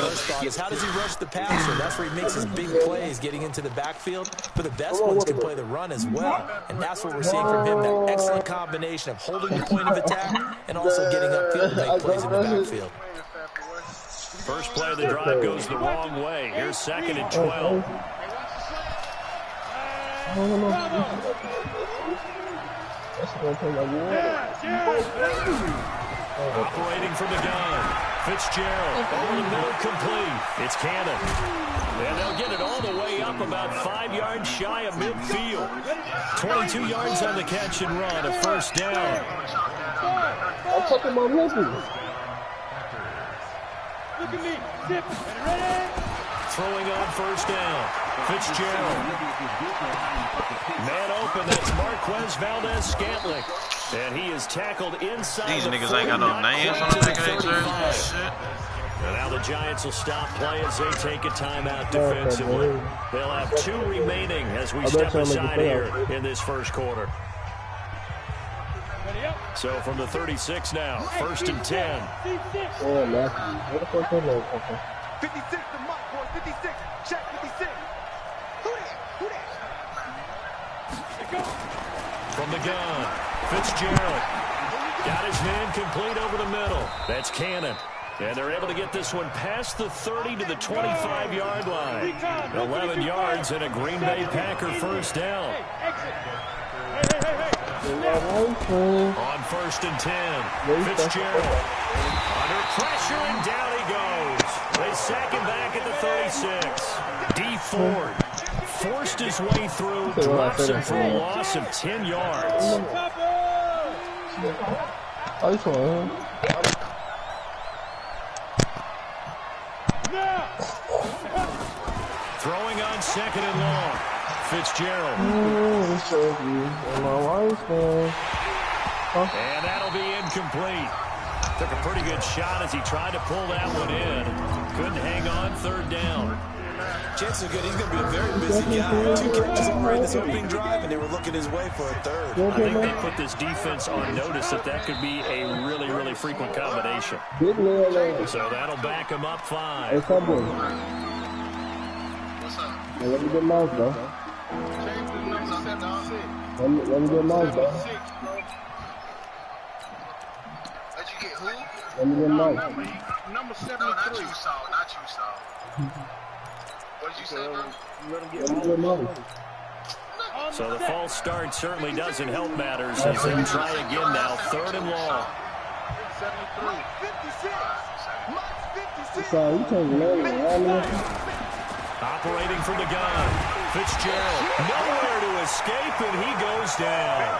first thought is how does he rush the passer? That's where he makes his big plays, getting into the backfield. But the best ones can play the run as well. And that's what we're seeing from him, that excellent combination of holding the point of attack and also getting upfield to make plays in the backfield. First play of the drive goes the wrong way. Here's 2nd and 12. Operating from the gun. Fitzgerald over the middle, complete. It's Cannon. And they'll get it all the way up about 5 yards shy of midfield. 22 yards on the catch and run, a first down. I'm talking about Leslie. Look at me. Zip. Ready? Throwing on first down. Fitzgerald. Man open, that's Marquez Valdez-Scantling. And he is tackled inside. These niggas ain't got no names on the back of their jerseys. Shit. And now the Giants will stop play as they take a timeout defensively. They'll have 2 remaining as we step aside here in this first quarter. So from the 36 now, 1st and 10. 56 to Mike, boy. 56. Check 56. Who that? From the gun, Fitzgerald. Got his man complete over the middle. That's Cannon. And they're able to get this one past the 30 to the 25-yard line. 11 yards and a Green Bay Packer first down. On 1st and 10, Fitzgerald. Under pressure and down he goes. They sack him back at the 36. D. Ford forced his way through, drops him for a loss of 10 yards. Throwing on 2nd and long. Fitzgerald. And that'll be incomplete. Took a pretty good shot as he tried to pull that one in. Couldn't hang on, 3rd down. Chances are good he's going to be a very busy guy. 2 catches already in this opening drive, and they were looking his way for a 3rd. I think they put this defense on notice that could be a really, really frequent combination. So that'll back him up 5. Let me get mouse, bro. Let me get mouse, bro. Let me get mouse. Number 73. No, not you, Saul. What did you say, bro? Let me get mouse. So the false start certainly doesn't help matters as they try again now. 3rd and long. 56. So you can't learn it. Operating from the gun. Fitzgerald nowhere to escape, and he goes down.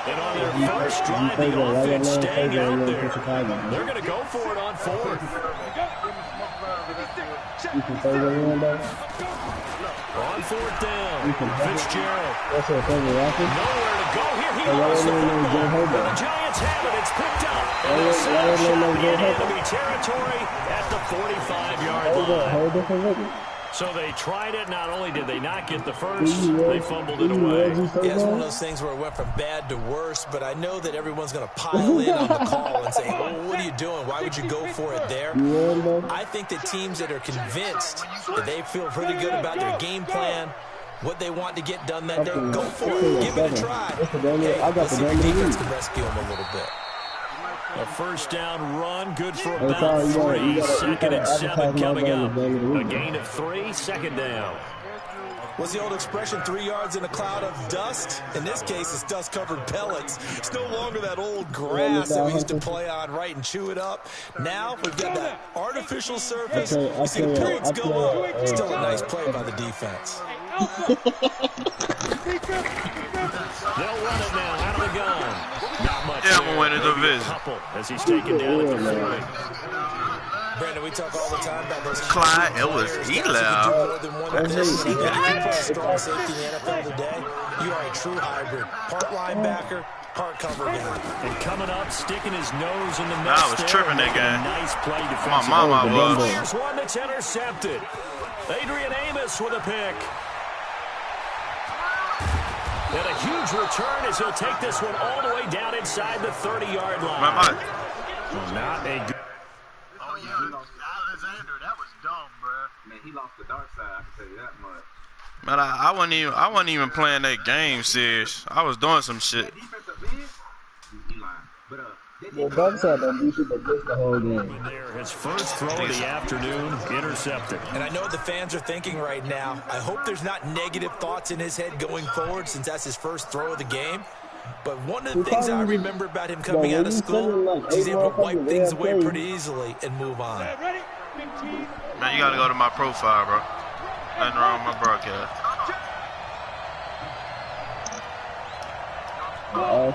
And on their first drive, the offense staying out there. They're going to go for it on 4th. On 4th down, Fitzgerald. Nowhere to go here. He lost the football. The Giants have it. It's picked up. And they'll set a shot in enemy territory at the 45-yard line. So they tried it. Not only did they not get the first, they fumbled it away. Yeah, it's one of those things where it went from bad to worse, but I know that everyone's going to pile in on the call and say, well, what are you doing? Why would you go for it there? I think that teams that are convinced that they feel pretty good about their game plan, what they want to get done that day, go for it. Give it a try. Hey, let's see if the defense can rescue them a little bit. A first down run, good for about 3. 2nd and 7 coming up. A gain of 3, 2nd down. What's the old expression, 3 yards in a cloud of dust? In this case, it's dust-covered pellets. It's no longer that old grass that we used to play on, right, and chew it up. Now we've got that artificial surface. You see the pellets go up. Still a nice play by the defense. They'll run it now out of the gun. Not much. Yeah, I'm going to win the division. As he's taken down at the 40. Brandon, we talk all the time about those Clyde, it was Eli. If you play a strong safety in the NFL today, you are a true hybrid. Part linebacker, part cover guy. And coming up, sticking his nose in the mess. I was tripping that game. Nice play My mama was. Here's one that's intercepted. Adrian Amos with a pick. And a huge return as he'll take this one all the way down inside the 30-yard line. My. Not a good. Oh, yeah. Alexander, that Man, he lost the dark side. I can tell you that much. Man, I wasn't even playing that game serious. I was doing some shit. That defensive end, he lying. But The dark side don't do shit but miss the whole game. There, his first throw of the afternoon, intercepted. And I know the fans are thinking right now, I hope there's not negative thoughts in his head going forward since that's his first throw of the game. But one of the things I remember about him coming out of school, he's able to wipe things away pretty easily and move on. Man, you gotta go to my profile, bro. Nothing wrong with my broadcast.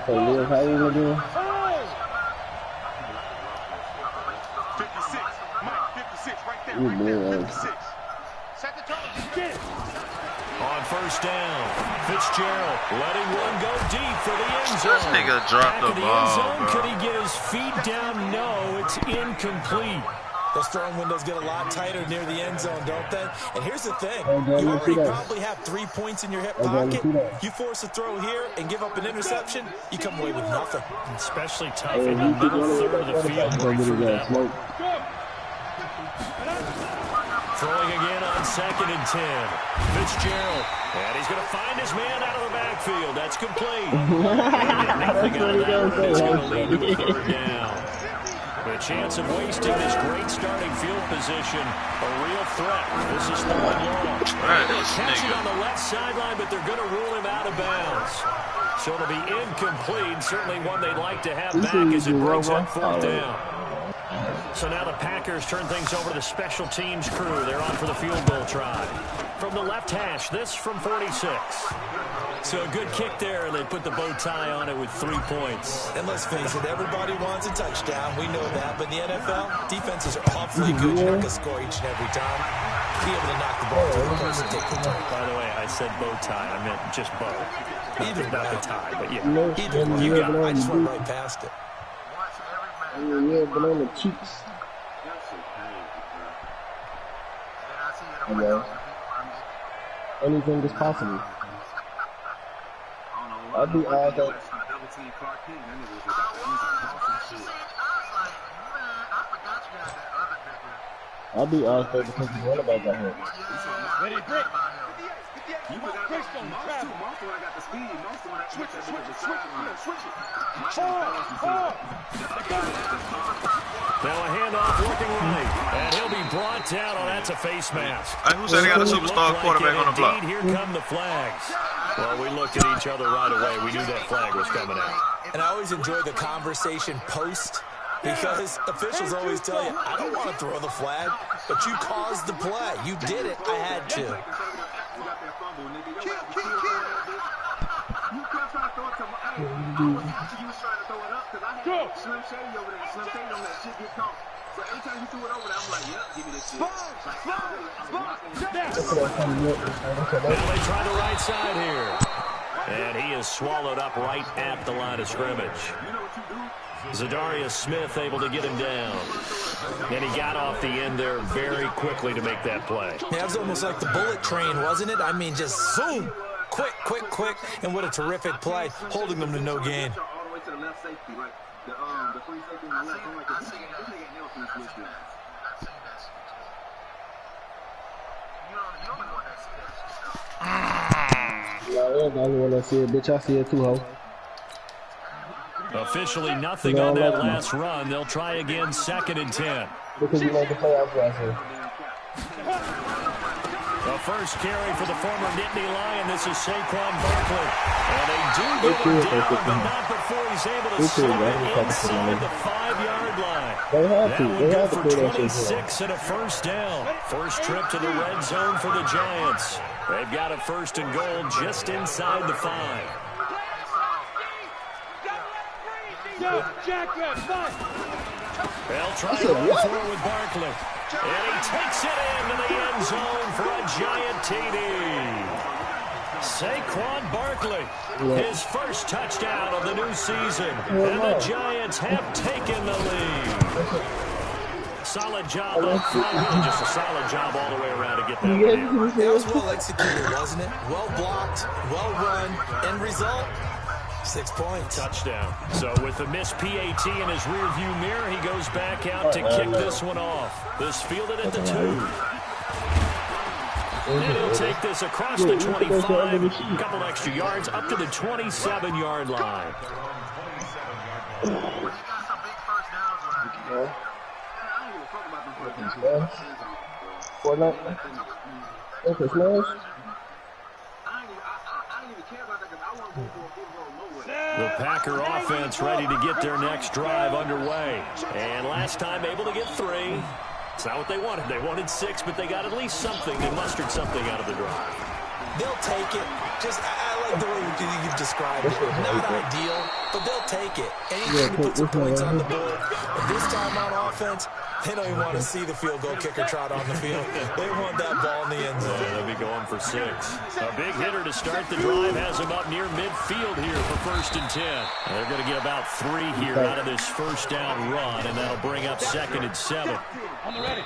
So Liz, how you gonna do? 56. Mike, 56 right there. You Right there. man. 56. Set the tone. Get it. On first down, Fitzgerald letting one go deep for the end zone. This nigga dropped the Back of ball, end zone. bro. Could he get his feet down? No, it's incomplete. Those throwing windows get a lot tighter near the end zone, don't they? And here's the thing. Okay, You let's already see that. probably have 3 points in your hip Okay, let's pocket. see that. You force a throw here and give up an interception, you come away with nothing. Especially tough Hey, in the he keep middle running with third of that the field. quarterback, Right he's through gonna that get one. smoke. Throwing again on 2nd and 10. Fitzgerald. And he's going to find his man out of the backfield. That's complete. Nothing out of that one. It's going to lead to a third down. The chance of wasting this great starting field position, a real threat. This is 3rd and long. Right, They'll this catch it nigga. on the left sideline, but they're going to rule him out of bounds. So it'll be incomplete. Certainly one they'd like to have back as it brings up 4th down. So now the Packers turn things over to the special teams crew. They're on for the field goal try. From the left hash, this from 46. So a good kick there, and they put the bow tie on it with 3 points. And let's face it, everybody wants a touchdown. We know that. But in the NFL, defenses are awfully good. You're not going to score each and every time. Be able to knock the ball to the person take the turn. By the way, I said bow tie. I meant just bow. Either Not the way. tie, but yeah. Either way, you got it. I just went right past it. Yeah, but on the cheeks. Yeah. Anything is possible. I'd be all that. I'll be all that because you want about that here. Ready, break. You was out Bricks on the traffic. Most one got the speed. Most one got Switch it. the Switch it. Now a handoff working right. And he'll be brought down. Oh, that's a face mask. Hey, who said they got a superstar quarterback on the block? Indeed, here come the flags. Well, we looked at each other right away. We knew that flag was coming out. And I always enjoy the conversation post because officials always tell you, I don't want to throw the flag, but you caused the play. You did it. I had to. Slim Shady over there. Slim Shady don't let shit get caught. So every time you threw it over there, I'm like, yep, give me this shit. Now they try the right side here. And he is swallowed up right at the line of scrimmage. Zadarius Smith able to get him down. And he got off the end there very quickly to make that play. Yeah, it was almost like the bullet train, wasn't it? I mean, just zoom. Quick, quick, quick. And what a terrific play, holding them to no gain. All the way to the left safety, like the free safety on the left. I'm like, this nigga Nelson is with this. Yeah, I'm the only one that see it. Bitch, I see it too, ho. Officially nothing on that last run. They'll try again 2nd and 10. Because you made the playoffs last year. The first carry for the former Nittany Lion. This is Saquon Barkley. And they do get him down, but not before he's able to slip it inside the 5-yard line. They have That to. would They go have to for put that shit 26 and a first down. First trip to the red zone for the Giants. They've got a 1st and goal just inside the 5. They'll try to run for it with Barkley. And he takes it into the end zone for a giant TD. Saquon Barkley, his first touchdown of the new season. And the Giants have taken the lead. Solid job up front. Really just a solid job all the way around to get that one in. That was well executed, wasn't it? Well blocked, well run. End result, 6 points. Touchdown. So with the missed PAT in his rearview mirror, he goes back out to kick this one off. This fielded at the 2. And he'll take this across the 25, a couple extra yards, up to the 27-yard line. The Packer offense ready to get their next drive underway. And last time able to get 3. It's not what they wanted. They wanted 6, but they got at least something. They mustered something out of the drive. They'll take it. Just, I like the way you've described it. Not ideal, but they'll take it. Anything to put some points on the board. But this time on offense, they don't even want to see the field goal kicker trot on the field. They want that ball in the end zone. They'll be going for 6. A big hitter to start the drive has them up near midfield here for 1st and 10. They're going to get about 3 here out of this first down run, and that'll bring up 2nd and 7. On the ready.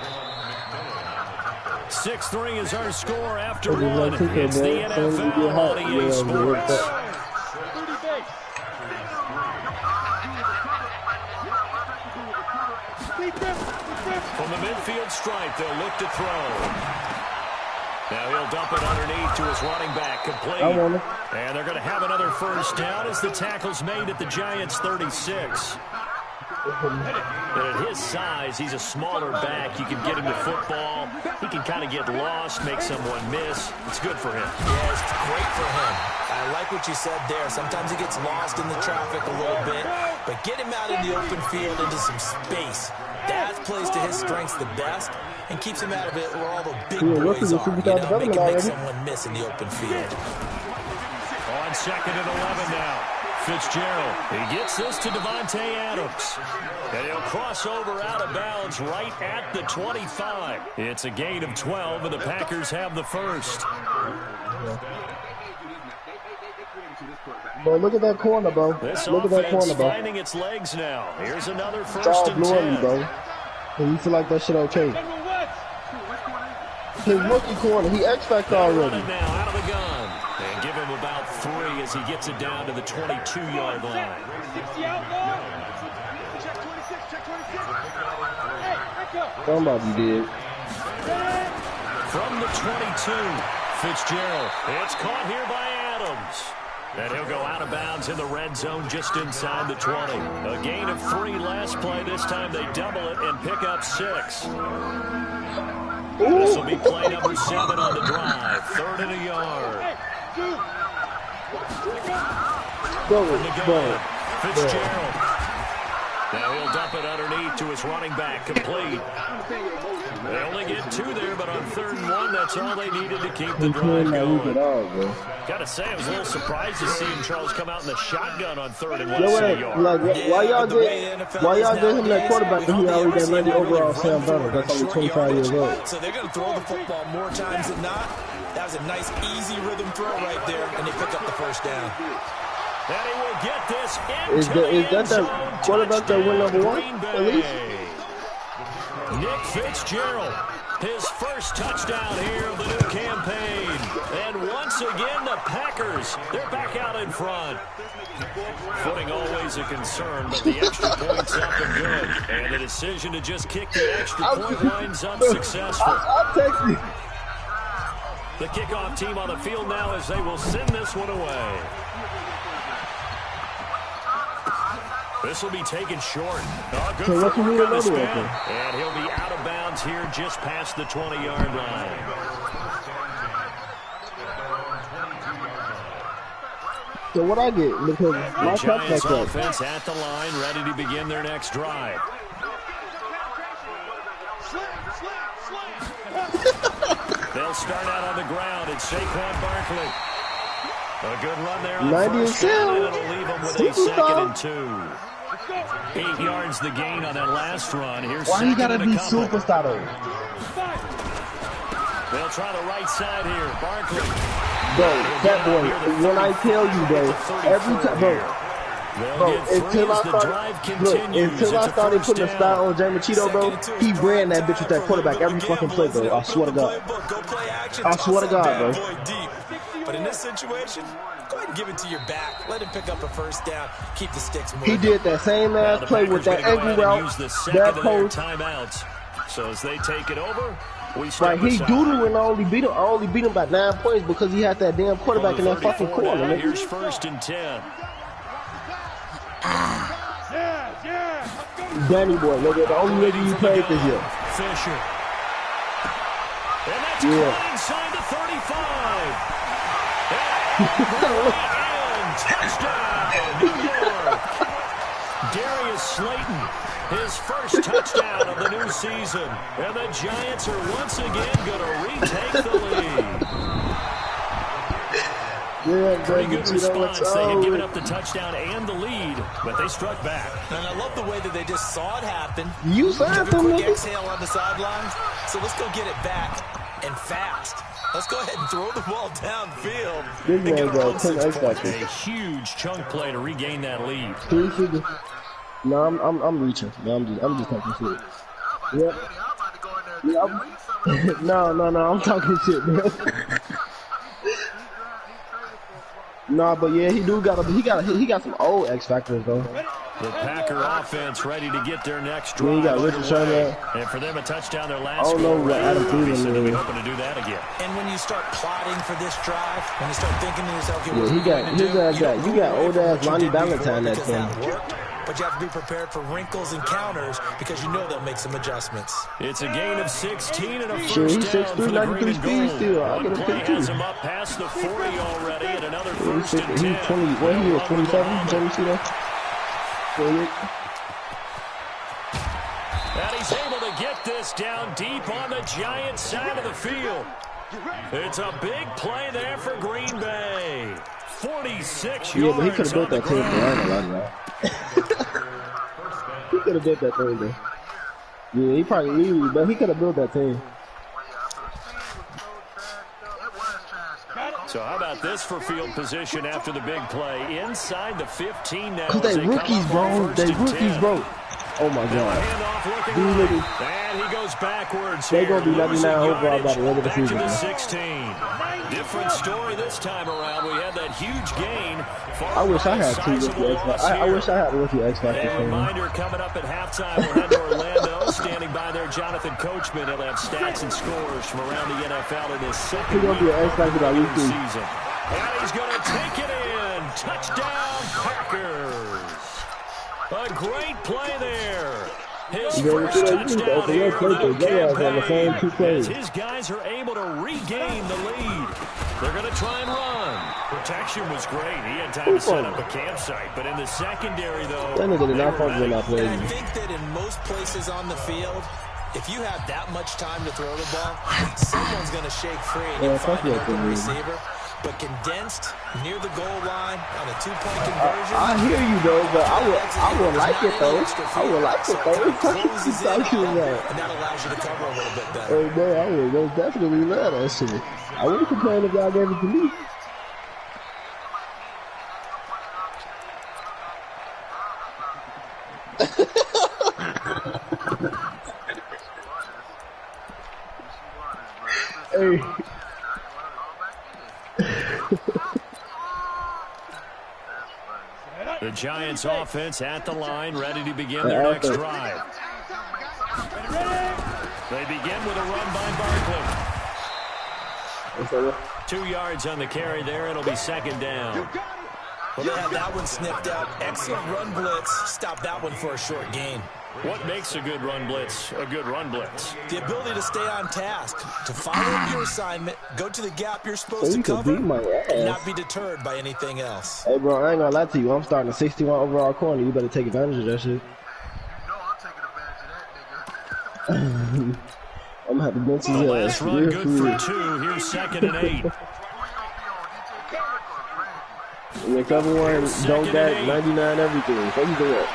6-3 is our score after 1. It's the NFL on EA Sports. From the midfield stripe, they'll look to throw. Now he'll dump it underneath to his running back, complete. And they're going to have another first down as the tackle's made at the Giants' 36. And at his size, he's a smaller back. You can get him to football. He can kind of get lost, make someone miss. It's good for him. Yeah, it's great for him. I like what you said there. Sometimes he gets lost in the traffic a little bit, but get him out in the open field into some space. That plays to his strengths the best and keeps him out of it where all the big boys are. You know, make someone miss in the open field. On 2nd and 11 now. Fitzgerald, he gets this to Devontae Adams. And he'll cross over out of bounds right at the 25. It's a gain of 12, and the Packers have the first. Bro, look at that corner, bro. Look at that corner, bro. Finding its legs now. Here's another 1st and 10. Bro. And you feel like that shit okay. His rookie corner, he X-Factor already. Now out of the gun. And give him about 3 as he gets it down to the 22-yard line. Somebody did. From the 22, Fitzgerald. It's caught here by Adams. And he'll go out of bounds in the red zone just inside the 20. A gain of 3 last play. This time they double it and pick up 6. This will be play number 7 on the drive. 3rd and a yard. Fitzgerald. Now he'll dump it underneath to his running back, complete. They only get 2 there, but on 3rd and 1, that's all they needed to keep the drive going. Gotta say, I was a little surprised to see Charles come out in the shotgun on 3rd and 1. Why y'all get him that quarterback when he already got 90 overall Sam Darnold? That's only 25 years old. So they're going to throw the football more times than not. That was a nice, easy rhythm throw right there, and they pick up the first down. And he will get this Is that the quarterback that went number 1, at least? Nick Fitzgerald, his first touchdown here of the new campaign. And once again, the Packers, they're back out in front. Footing always a concern, but the extra point's up and good. And the decision to just kick the extra point winds up successful. I'll text you. The kickoff team on the field now as they will send this one away. This will be taken short. Good so what you mean another one? And he'll be out of bounds here just past the 20-yard line. So what I get? Because my Giants offense at the line, ready to begin their next drive. They'll start out on the ground. It's Saquon Barkley. A good run there on 90 first down, and it'll leave them with a 2nd and 2. 8 yards the gain on that last run. Here's why you gotta be couple. superstar though? They'll try the right side here. Barkley. Bro, that boy, when I tell you, bro, every time, until I started putting a style on Jamie Cheeto, bro, he ran that bitch with that quarterback every fucking play, bro. I swear to God. I swear to God, bro. But in this situation, go ahead and give it to your back. Let him pick up a first down. Keep the sticks moving. He did that same ass play with that angle route, that post. Timeouts. So as they take it over, Right, he doodled and I only beat him by 9 points because he had that damn quarterback in that fucking corner. Nigga. Here's 1st and 10. Danny boy, nigga, the only nigga you played this year. Fisher. And that's Klein signed to 35. And touchdown, New York. Darius Slayton, his first touchdown of the new season. And the Giants are once again going to retake the lead. Yeah, pretty good response. They had given up the touchdown and the lead, but they struck back. And I love the way that they just saw it happen. You signed them, quick exhale on the sidelines. So let's go get it back and fast. Let's go ahead and throw the ball downfield. This man's got 10 X factors. A huge chunk play to regain that lead. 3 figures. No, I'm reaching. No, I'm just talking shit. Yep. Yeah, no, I'm talking shit, bro. Nah, but yeah, he got some old X factors though. The Packer offense ready to get their next drive. Yeah, he got Richard Sherman. And for them a touchdown their last I don't know what Adam Thielen they'll be hoping to do that again. And when you start plotting for this drive, when you start thinking to yourself, you got old ass Lonnie Valentine that thing. But you have to be prepared for wrinkles and counters because you know they'll make some adjustments. It's a gain of 16 and a first he's down 6'3", for the 93 speed still. One play has him up past the 40 already and another first and 10. He's 20, what he was, 27? Did you see that? 28. And he's able to get this down deep on the Giants side of the field. It's a big play there for Green Bay. 46 yards. Yeah, but he could have built that team for that. He could have built that thing though. Yeah, he probably leave, but he could have built that team. So how about this for field position after the big play? Inside the 15 now. Because they rookies, bro. They rookies, bro. Oh my God. And he goes backwards. They're going to be 99 overall by the end of the season. Back to the 16. Different story this time around. We had that huge gain. I wish I had two rookie X Factors. I wish I had a rookie X Factor. A reminder coming up at halftime. We'll head to Orlando. Standing by there, Jonathan Coachman. He'll have stats and scores from around the NFL in his second week of the season. And he's going to take it in. Touchdown, Packers. A great play there. His first touchdown here of the campaign as his guys are able to regain the lead. They're going to try and run. Protection was great. He had time to set up a campsite. But in the secondary, though, and I think that in most places on the field, if you have that much time to throw the ball, someone's going to shake free and you'll find an open receiver. But condensed near the goal line on a 2-point conversion. I hear you though, but I would like it though. I would like it though. And that allows you to cover a little bit better. Hey man, I would most definitely love that shit. I wouldn't complain if y'all gave it to me. Hey. The Giants offense at the line, ready to begin their next drive. They begin with a run by Barkley. 2 yards on the carry there. It'll be second down. Well, they had that one snipped out. Excellent run blitz. Stop that one for a short gain. What makes a good run blitz a good run blitz? The ability to stay on task, to follow your assignment, go to the gap you're supposed to cover, and not be deterred by anything else. Hey, bro, I ain't gonna lie to you. I'm starting a 61 overall corner. You better take advantage of that shit. I'm gonna have to bench his ass. Last run good for 2. Here's 2nd and 8. Yeah, cover one, don't that 99 everything. So you do it.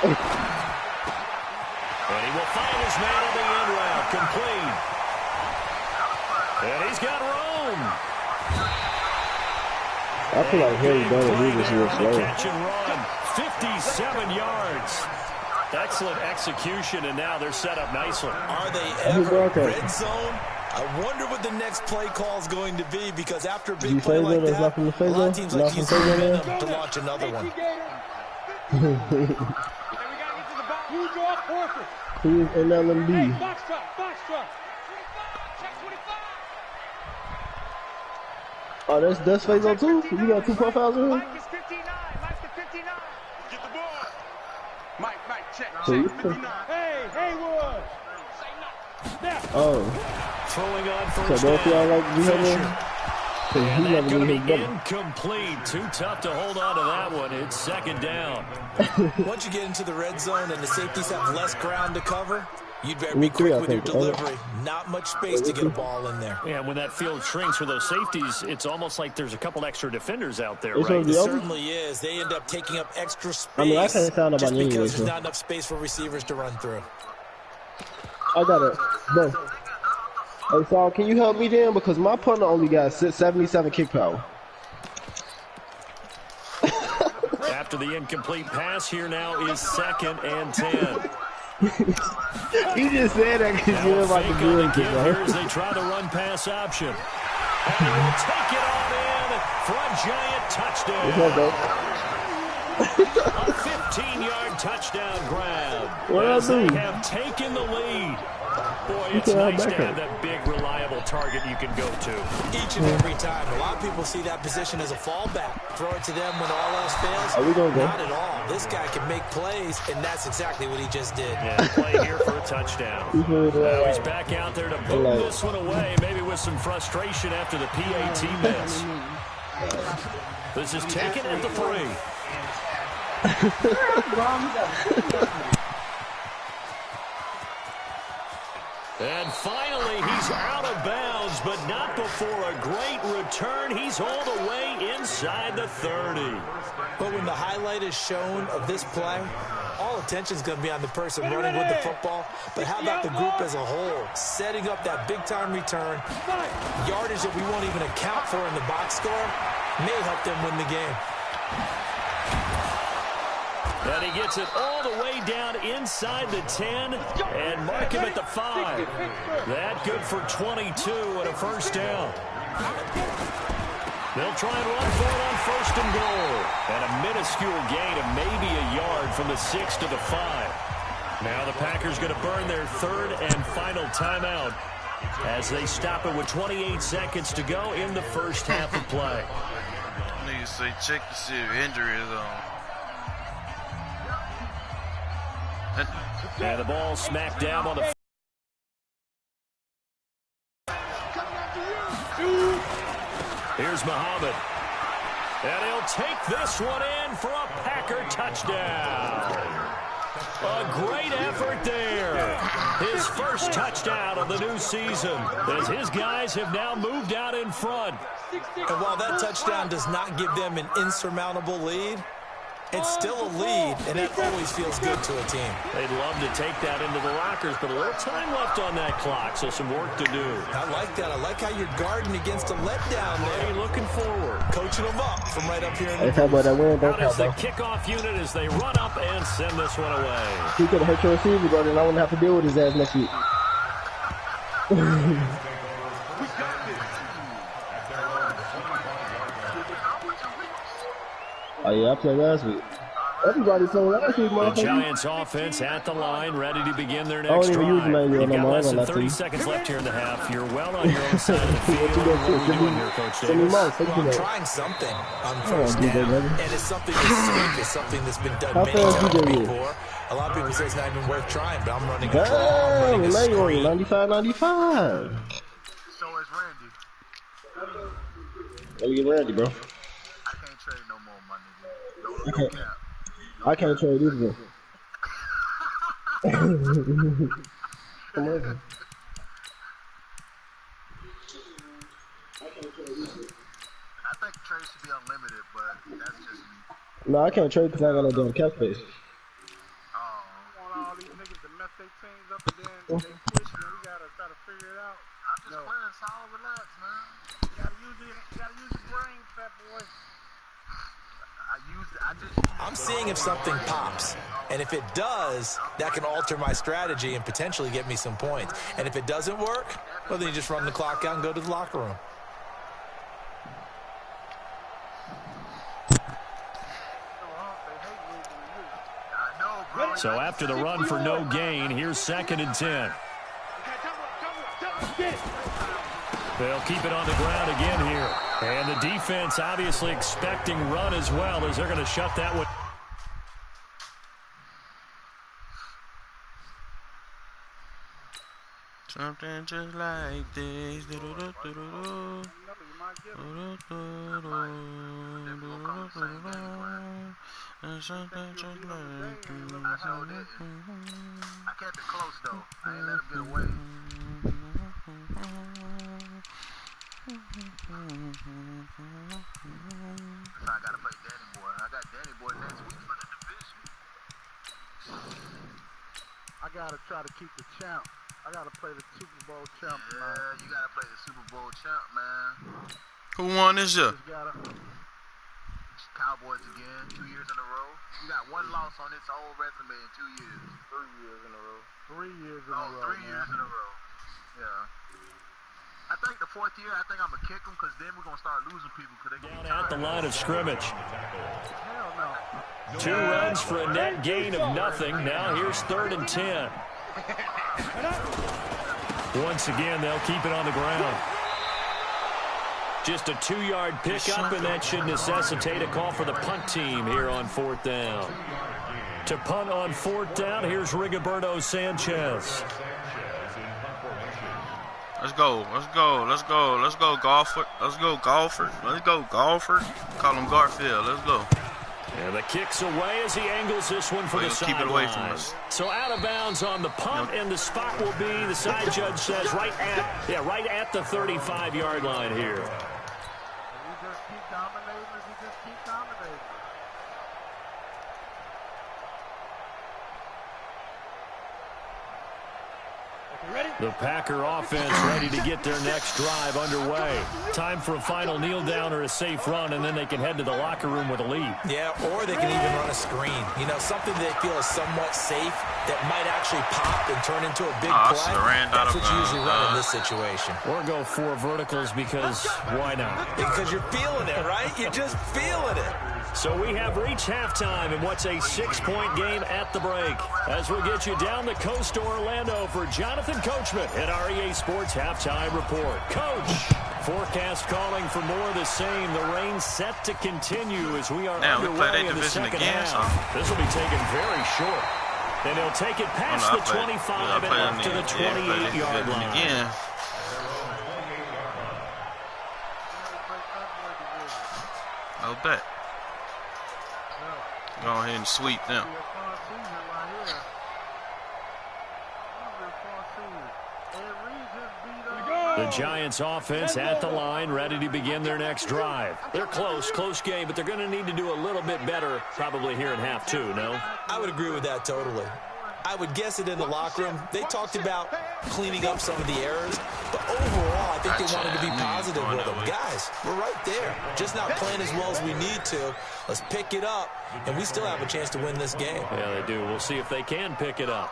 And he will find his man on the end route, complete. And he's got room. I feel like Harry Bennett, he was real slow. Catch and run, 57 yards. Excellent execution, and now they're set up nicely. Are they ever red zone? I wonder what the next play call is going to be, because after a big play like that, a lot of teams like use momentum to launch another one. Who's in LMB? Oh, that's phase on too? You got 2 profiles in here? Mike is 59. Mike to 59. Get the ball. Mike, check. So you 59. Hey, Haywood. Oh. Throwing on So first both y'all down. like you have him? And that's going to be incomplete. Too tough to hold on to that one. It's second down. Once you get into the red zone and the safeties have less ground to cover, you'd better be quick with your delivery. Not much space to get a ball in there. Yeah, when that field shrinks for those safeties, it's almost like there's a couple extra defenders out there, right? It certainly is. They end up taking up extra space I can't sound about just because anyway, there's not enough space for receivers to run through. I got it. Bro. Hey, Saul, can you help me then? Because my punter only got 77 kick power. After the incomplete pass, here now is 2nd and 10. You just said that because you're about to do it, here as they try the run pass option. And they will take it on in for a giant touchdown. A 15-yard touchdown grab. As they have taken the lead. Boy, it's nice to have that big, reliable target you can go to. Each and every time. A lot of people see that position as a fallback. Throw it to them when all else fails. Are we gonna go? Not at all. This guy can make plays, and that's exactly what he just did. Yeah, play here for a touchdown. Now he's back out there to boot this one away, maybe with some frustration after the PAT miss. This is taken at the 3. And finally, he's out of bounds, but not before a great return. He's all the way inside the 30. But when the highlight is shown of this play, all attention is going to be on the person running with the football. But how about the group as a whole? Setting up that big-time return, yardage that we won't even account for in the box score, may help them win the game. And he gets it all the way down inside the 10 and mark him at the 5. That good for 22 and a first down. They'll try and run for it on 1st and goal. And a minuscule gain of maybe a yard from the 6 to the 5. Now the Packers going to burn their 3rd and final timeout as they stop it with 28 seconds to go in the first half of play. Niggas say check to see if injury is on. And the ball smacked down on the... Here's Muhammad. And he'll take this one in for a Packer touchdown. A great effort there. His first touchdown of the new season as his guys have now moved out in front. And while that touchdown does not give them an insurmountable lead, it's still a lead, and that always feels good to a team. They'd love to take that into the lockers, but a little time left on that clock, so some work to do. I like that. I like how you're guarding against a letdown there. Hey, looking forward. Coaching them up from right up here in the How about that win? Out is the kickoff unit as they run up and send this one away. He could have hurt your receiver, bro, then I wouldn't have to deal with his ass next week. Oh, yeah, I played last week. Everybody played last week, The motherfucker. Giants offense at the line, ready to begin their next drive. You've got less than 30 seconds left here in the half. You're well on your own side of the field. What are you doing here, Coach Davis? Well, I'm trying something on first down, and it's something that's safe. It's something that's been done many times before. A lot of people say it's not even worth trying, but I'm running a draw. I'm running a screen. 95. So is Randy. Let me get Randy, bro. I can't trade no more money, dude. No cap. I can't trade either. Come on. I think trades should be unlimited, but that's just me. No, I can't trade because I got no damn cap space. All these niggas to mess their teams up and then they push and we gotta try to figure it out. I'm just playing solid, relax, man. You gotta use your brain, fat boy. I'm seeing if something pops, and if it does, that can alter my strategy and potentially get me some points. And if it doesn't work, well, then you just run the clock out and go to the locker room. So after the run for no gain, here's 2nd and 10. They'll keep it on the ground again here. And the defense obviously expecting run as well, as they're going to shut that one. Something just like this. Something just like this. I kept it close though. I ain't let him get away. So I gotta play Danny Boy. I got Danny Boy next week for the division. I gotta try to keep the champ. I gotta play the Super Bowl champ. Yeah, you gotta play the Super Bowl champ, man. Who won this year? Cowboys again, 2 years in a row. You got one loss on this whole resume in 2 years. 3 years in a row. 3 years in a row. 3 years in a row. Yeah. I think the fourth year, I think I'm going to kick them because then we're going to start losing people. Down at the line of scrimmage. Hell no. 2 runs for a net gain of nothing. Now here's 3rd and 10. Once again, they'll keep it on the ground. Just a 2-yard pickup, and that should necessitate a call for the punt team here on 4th down. To punt on 4th down, here's Rigoberto Sanchez. Let's go, let's go, let's go, let's go, golfer. Let's go, golfer. Let's go, golfer. Call him Garfield. Let's go. And the kick's away as he angles this one for the sideline. Keep it away from us. So out of bounds on the punt, and the spot will be, the side judge says, right at the 35-yard line here. The Packer offense ready to get their next drive underway. Time for a final kneel down or a safe run, and then they can head to the locker room with a lead. Yeah, or they can even run a screen. You know, something they feel is somewhat safe that might actually pop and turn into a big play. That's what you usually run in this situation. Or go 4 verticals because why not? Because you're feeling it, right? You're just feeling it. So we have reached halftime in what's a 6-point game at the break. As we'll get you down the coast to Orlando for Jonathan Coachman at our EA Sports Halftime Report. Coach, forecast calling for more of the same. The rain set to continue as we are underway in the second half. This will be taken very short. And he'll take it past the 25 and up to the 28-yard line. Again. I'll bet. Go ahead and sweep them. The Giants offense at the line, ready to begin their next drive. They're close game, but they're going to need to do a little bit better probably here in half 2, no? I would agree with that totally. I would guess it in the locker room. They talked about cleaning up some of the errors, but overall, I think they wanted to be positive with them. Guys, we're right there. Just not playing as well as we need to. Let's pick it up, and we still have a chance to win this game. Yeah, they do. We'll see if they can pick it up.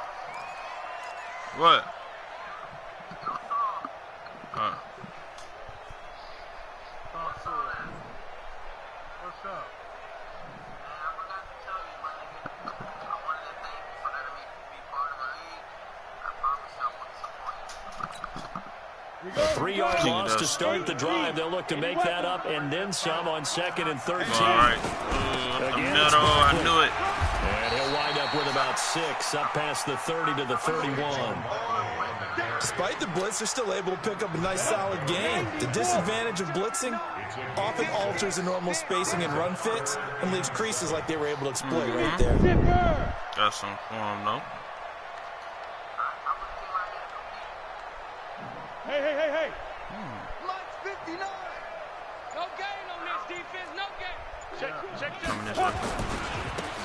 What? What's up? A 3-yard loss to start the drive. They'll look to make that up and then some on 2nd and 13. All right. I knew it. And he'll wind up with about 6 up past the 30 to the 31. Despite the blitz, they're still able to pick up a nice solid gain. The disadvantage of blitzing often alters the normal spacing and run fits and leaves creases like they were able to exploit right there. Got some form, though. Hey. Lights 59. No gain on this defense. No gain. Check. Coming this way.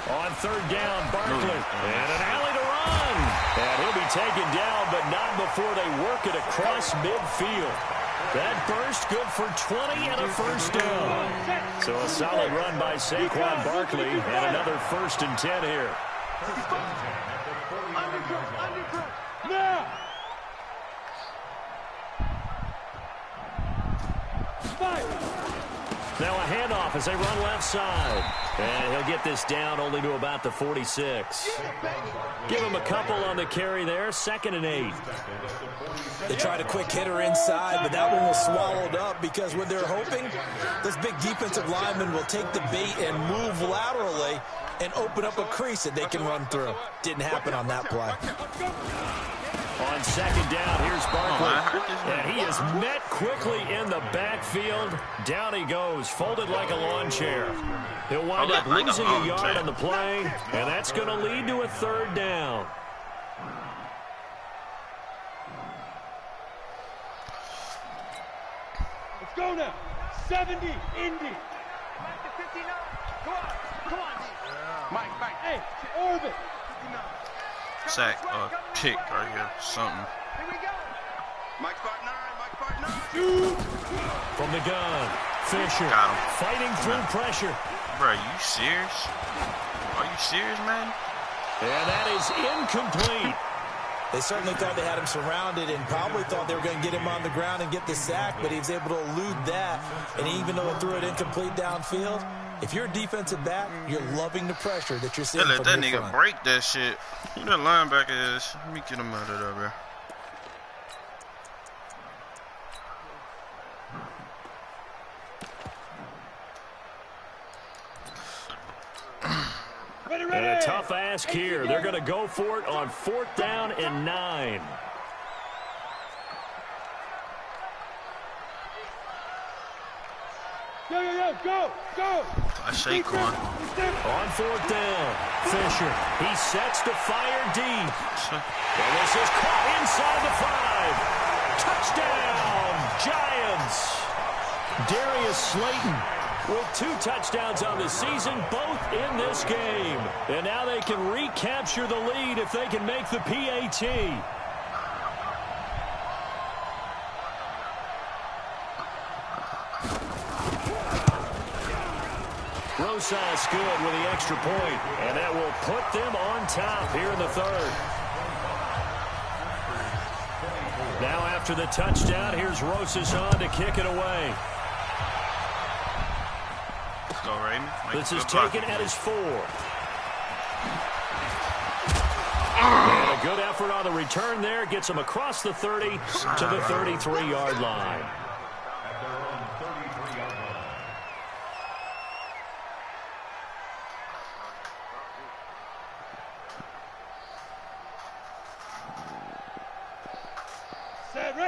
On 3rd down, Barkley. And an alley to run. And he'll be taken down, but not before they work it across midfield. That burst good for 20 and a 1st down. So a solid run by Saquon Barkley and another 1st and 10 here. Now. Now a handoff as they run left side. And he'll get this down only to about the 46. Give him a couple on the carry there. 2nd and 8. They tried a quick hitter inside, but that one was swallowed up because what they're hoping, this big defensive lineman will take the bait and move laterally and open up a crease that they can run through. Didn't happen on that play. On 2nd down, here's Barkley. And he is met quickly in the backfield. Down he goes, folded like a lawn chair. He'll wind up losing a yard on the play, and that's going to lead to a 3rd down. Let's go now. 70, Indy. Back to 59. Come on. Mike. Hey, Orbit. 59. Sack or pick right here. Something. Here we go. Mike part 9. From the gun, Fisher Got him. fighting through pressure. Bro, you serious? Are you serious, man? And that is incomplete. They certainly thought they had him surrounded and probably thought they were going to get him on the ground and get the sack, but he was able to elude that. And even though it threw it incomplete downfield, if you're a defensive back, you're loving the pressure that you're seeing They from let that your nigga front. break that shit. Who that linebacker is? Let me get him out of there, bro. And a tough ask here. They're going to go for it on 4th down and 9. Go. I say Quan. On 4th down, Fisher. He sets to fire deep. And this is caught inside the 5. Touchdown, Giants. Darius Slayton with 2 touchdowns on the season, both in this game. And now they can recapture the lead if they can make the PAT. Rosas good with the extra point, and that will put them on top here in the 3rd. Now after the touchdown, here's Rosas on to kick it away. Let's go, Raymond. This is taken at his 4. And a good effort on the return there. Gets him across the 30 to the 33-yard line.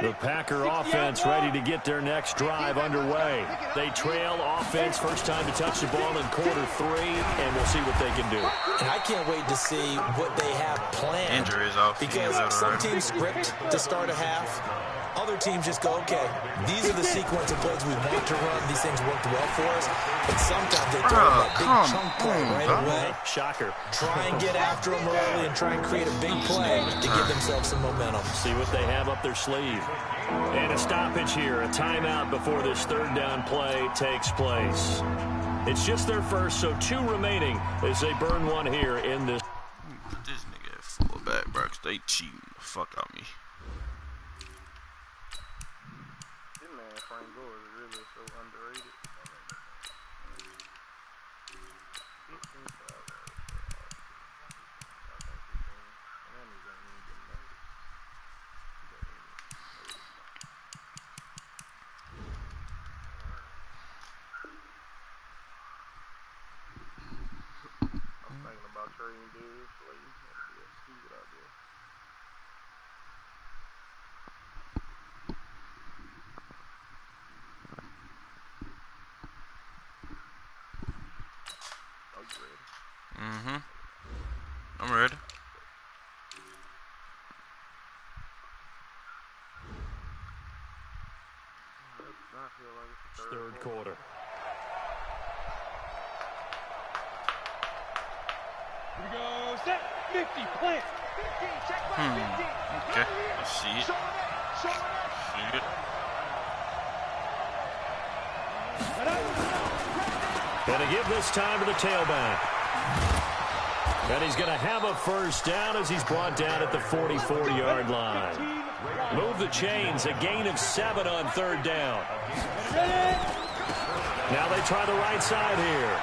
The Packer offense ready to get their next drive underway. They trail offense, first time to touch the ball in quarter 3, and we'll see what they can do. And I can't wait to see what they have planned. Injuries off. Because some teams script to start a half. Other teams just go, okay, these are the sequence of plays we want to run. These things worked well for us. And sometimes they throw that big chunk play right away. Shocker. Try and get after them early and try and create a big play to give themselves some momentum. See what they have up their sleeve. And a stoppage here, a timeout before this 3rd down play takes place. It's just their first, so 2 remaining as they burn one here in this. This nigga at fullback, bro, 'cause they cheating the fuck out me. I'm ready. Third quarter. Here we go. Set. 50. Plant. 15. Check back. 15. Okay, I see it. See it. Gonna give this time to the tailback. And he's going to have a first down as he's brought down at the 44-yard line. Move the chains, a gain of 7 on 3rd down. Now they try the right side here.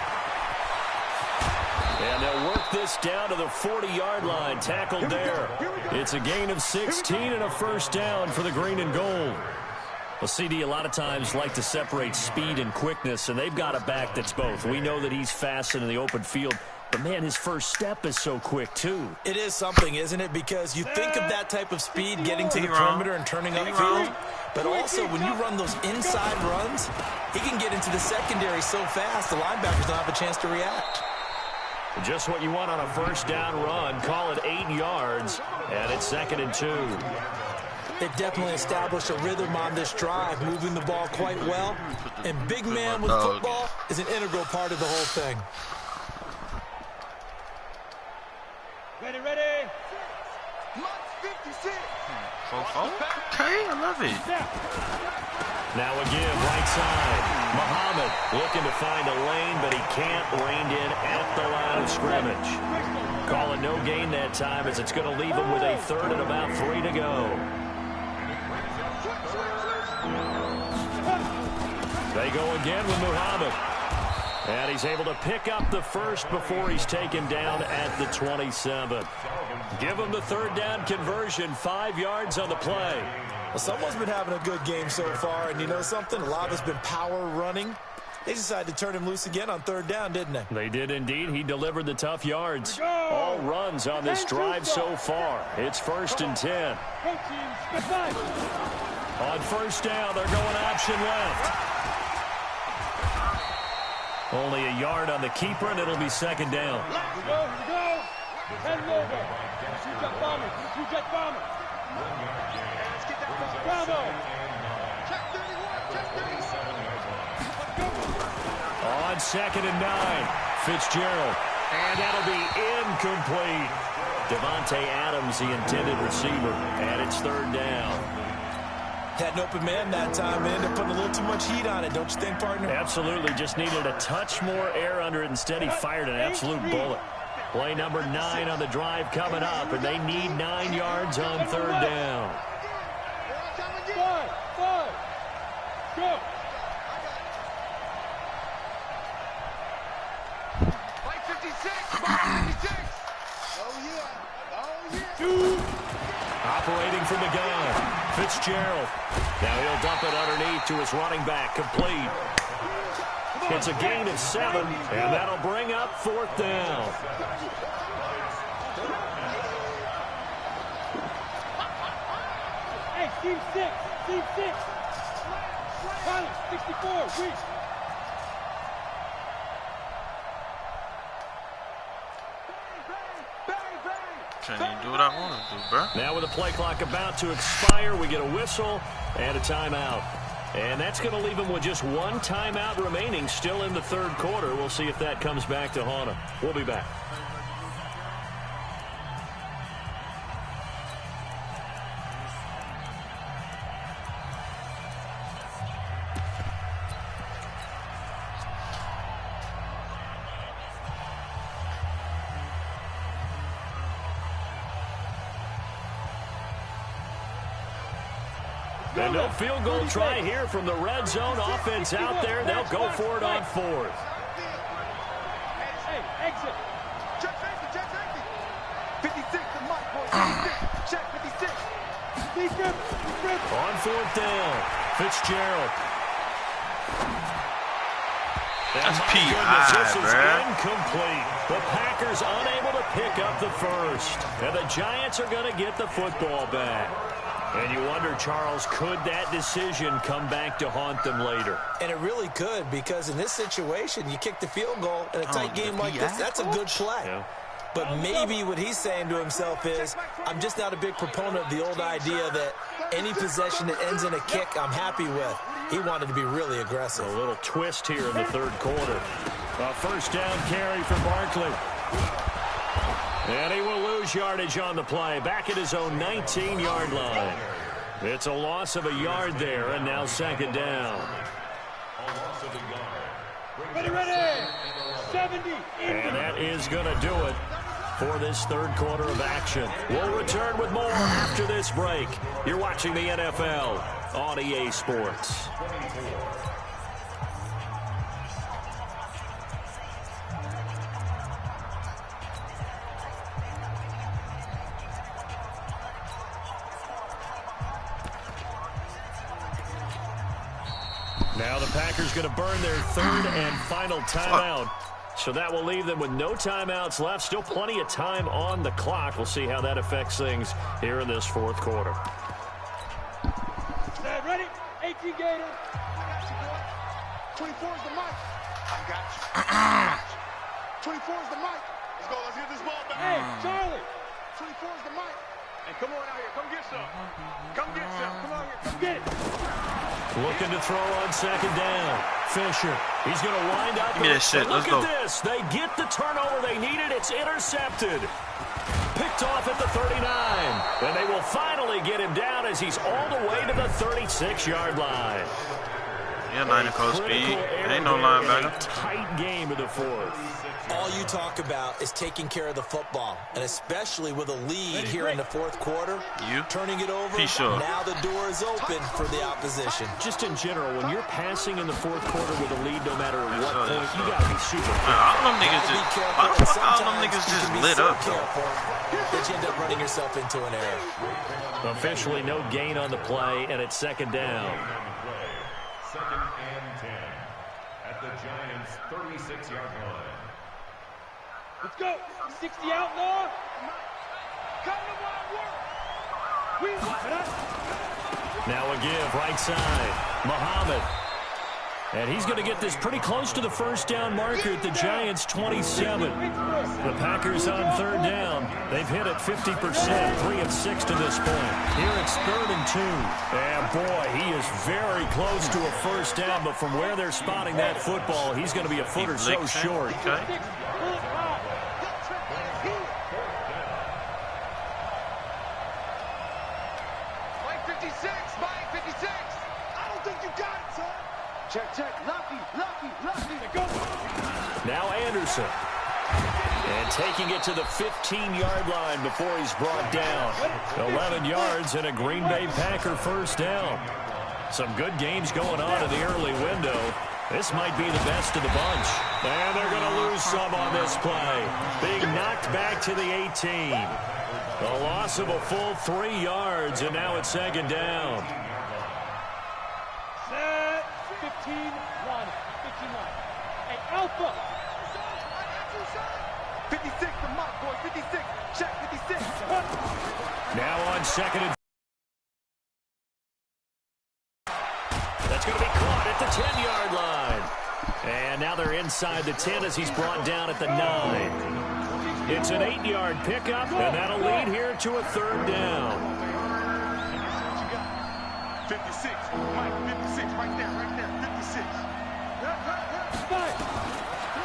And they'll work this down to the 40-yard line, tackled there. It's a gain of 16 and a first down for the green and gold. Well, CD, a lot of times like to separate speed and quickness, and they've got a back that's both. We know that he's fast in the open field, but, man, his first step is so quick, too. It is something, isn't it? Because you think of that type of speed getting to the perimeter and turning upfield, but also when you run those inside runs, he can get into the secondary so fast the linebackers don't have a chance to react. Just what you want on a first down run. Call it 8 yards, and it's 2nd and 2. They've definitely established a rhythm on this drive, moving the ball quite well. And big man with football is an integral part of the whole thing. Ready, ready. Okay, I love it. Now again, right side. Muhammad looking to find a lane, but he can't. Reined in at the line of scrimmage. Call it no gain that time, as it's going to leave him with a 3rd and about 3 to go. They go again with Muhammad. And he's able to pick up the first before he's taken down at the 27. Give him the 3rd down conversion, 5 yards on the play. Well, someone's been having a good game so far, and you know something? A lot of it's been power running. They decided to turn him loose again on 3rd down, didn't they? They did indeed. He delivered the tough yards. All runs on this drive so far. It's 1st and 10. On 1st down, they're going option left. Only a yard on the keeper, and it'll be 2nd down. Here we go. Head over. Shoot that bomber. Shoot that bomber. Bravo. Check 31. Check 37. On 2nd and 9, Fitzgerald. And that'll be incomplete. Devontae Adams, the intended receiver, and it's 3rd down. Had an open man that time, and ended up putting a little too much heat on it, don't you think, partner? Absolutely. Just needed a touch more air under it. Instead, he fired an absolute bullet. Play number 9 on the drive coming up, and they need 9 yards on 3rd down. 5. Go. Play 56. Oh, yeah. Operating from the gun. Fitzgerald. Now he'll dump it underneath to his running back. Complete. It's a gain of 7, and that'll bring up 4th down. Hey, team 6. Team 6. Pilot, 64. Reach. Can't even do what I want to do, bro. Now with the play clock about to expire, we get a whistle and a timeout. And that's going to leave him with just 1 timeout remaining still in the 3rd quarter. We'll see if that comes back to haunt him. We'll be back. And no field goal try here from the red zone. Offense out there. They'll go for it on 4th. Hey, exit. Check safety. 56 to Mike, boy. 56. Check 56. On 4th down, Fitzgerald. That's This is bruh. incomplete. The Packers unable to pick up the first. And the Giants are going to get the football back. And you wonder, Charles, could that decision come back to haunt them later? And it really could, because in this situation, you kick the field goal in a tight game like this, that's a good play. Yeah. But maybe what he's saying to himself is, I'm just not a big proponent of the old idea that any possession that ends in a kick, I'm happy with. He wanted to be really aggressive. A little twist here in the 3rd quarter. A 1st down carry for Barkley. And he will lose yardage on the play, back at his own 19-yard line. It's a loss of a yard there, and now 2nd down. Ready. 70. And that is going to do it for this 3rd quarter of action. We'll return with more after this break. You're watching the NFL on EA Sports. Now the Packers going to burn their third and final timeout. So that will leave them with no timeouts left. Still plenty of time on the clock. We'll see how that affects things here in this fourth quarter. Ready? 18 Gator. 24 is the mic. I got you. 24 is the mic. Let's go. Let's get this ball back. Hey, Charlie. 24 is the mic. Hey, come on out here. Come get some. Come get some. Come on here. Come get it. Looking to throw on second down. Fisher. He's going to wind up. Give me that shit. Let's go. Look at this. They get the turnover they needed. It's intercepted. Picked off at the 39. And they will finally get him down as he's all the way to the 36-yard line. Yeah, 90 close speed. Ain't no linebacker. Tight game of the fourth. All you talk about is taking care of the football, and especially with a lead here in the fourth quarter. Turning it over, now the door is open for the opposition. Just in general, when you're passing in the fourth quarter with a lead, no matter what point, you got to be super careful. All them niggas just lit up. That you end up running yourself into an error. Officially no gain on the play, and it's second down. Second and 10 at the Giants' 36-yard line. Let's go. 60 outlaw. Come to my work. We want it. Now a give right side. Muhammad. And he's going to get this pretty close to the first down marker at the Giants' 27. The Packers on third down. They've hit it 50%, 3 of 6 to this point. Here it's 3rd and 2. And boy, he is very close to a first down, but from where they're spotting that football, he's going to be a foot or so short. Okay. Check. Lucky. Go. Now Anderson. And taking it to the 15-yard line before he's brought down. 11 yards and a Green Bay Packer first down. Some good games going on in the early window. This might be the best of the bunch. And they're going to lose some on this play. Being knocked back to the 18. A loss of a full 3 yards, and now it's second down. 15-1. Hey, Alpha. 56, the mark, boy. 56. Check, 56. Now on second and... That's going to be caught at the 10-yard line. And now they're inside the 10 as he's brought down at the 9. It's an 8-yard pickup, and that'll lead here to a third down. 56. Mike, 56. Right there. 56.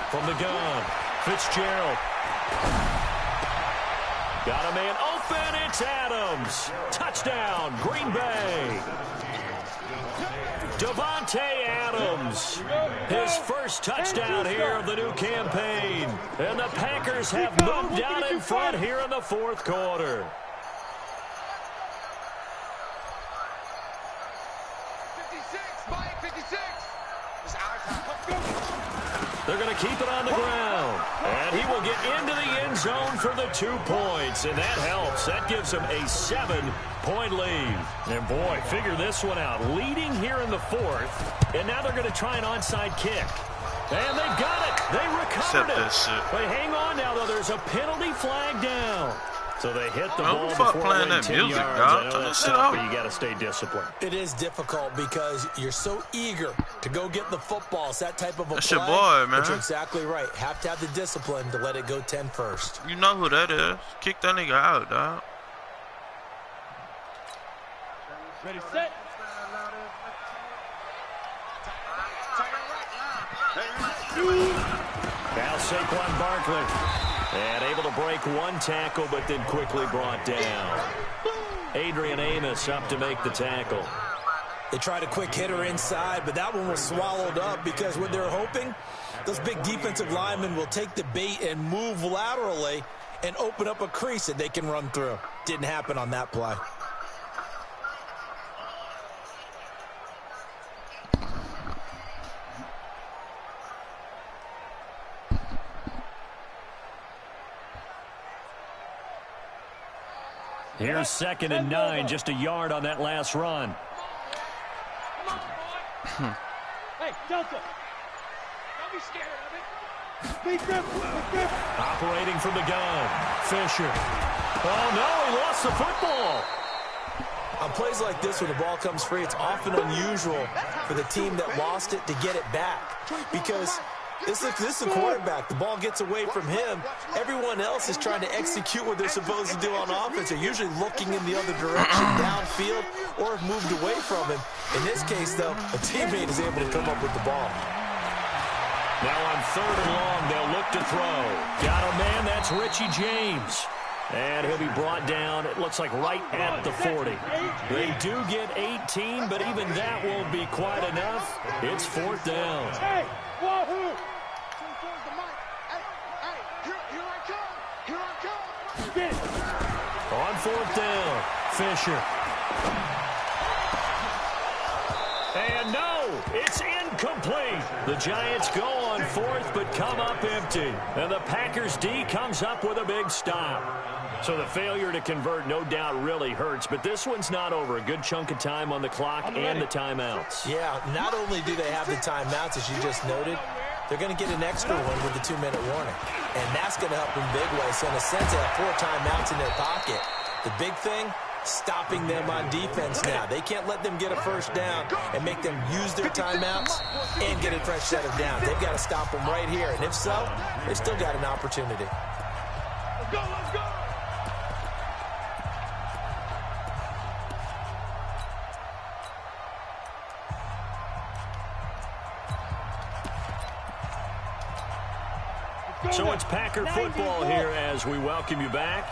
From the gun, Fitzgerald. Got a man open. It's Adams. Touchdown, Green Bay. Devontae Adams. His first touchdown here of the new campaign. And the Packers have moved out in front here in the fourth quarter. 56, Mike, 56. It's our time. Let's go. They're going to keep it on the ground. And he will get into the end zone for the 2 points. And that helps. That gives him a 7-point lead. And boy, figure this one out. Leading here in the fourth. And now they're going to try an onside kick. And they've got it. They recovered it. But hang on now, though. There's a penalty flag down. So they hit the ball before playing that 10 music, yards. dog. I know that's tough, but you got to stay disciplined. It is difficult because you're so eager to go get the football. It's that type of a That's play. your boy, man. But you're exactly right. Have to have the discipline to let it go 10 first. You know who that is. Kick that nigga out, dog. Ready, set. Now Saquon Barkley. And able to break one tackle, but then quickly brought down. Adrian Amos up to make the tackle. They tried a quick hitter inside, but that one was swallowed up because what they're hoping, those big defensive linemen will take the bait and move laterally and open up a crease that they can run through. Didn't happen on that play. Here's 2nd and 9, just a yard on that last run. Hey, Delta. Don't be scared of it. Big grip. Operating from the gun. Fisher. Oh, no, he lost the football. On plays like this, when the ball comes free, it's often unusual for the team that lost it to get it back. Because this is the quarterback. The ball gets away from him. Everyone else is trying to execute what they're supposed to do on offense. They're usually looking in the other direction, downfield, or have moved away from him. In this case, though, a teammate is able to come up with the ball. Now on 3rd and long, they'll look to throw. Got a man, that's Richie James. And he'll be brought down, it looks like right at the 40. They do get 18, but even that won't be quite enough. It's 4th down. Hey, wahoo! Here I come! On 4th down, Fisher. And no, it's incomplete. The Giants go on 4th, but come up empty. And the Packers D comes up with a big stop. So the failure to convert no doubt really hurts, but this one's not over. A good chunk of time on the clock and the timeouts. Yeah, not only do they have the timeouts, as you just noted, they're going to get an extra one with the 2-minute warning. And that's going to help in big ways. So in a sense, they have 4 timeouts in their pocket. The big thing, stopping them on defense now. They can't let them get a first down and make them use their timeouts and get a fresh set of downs. They've got to stop them right here. And if so, they've still got an opportunity. Let's go, let's go! So it's Packer football here as we welcome you back.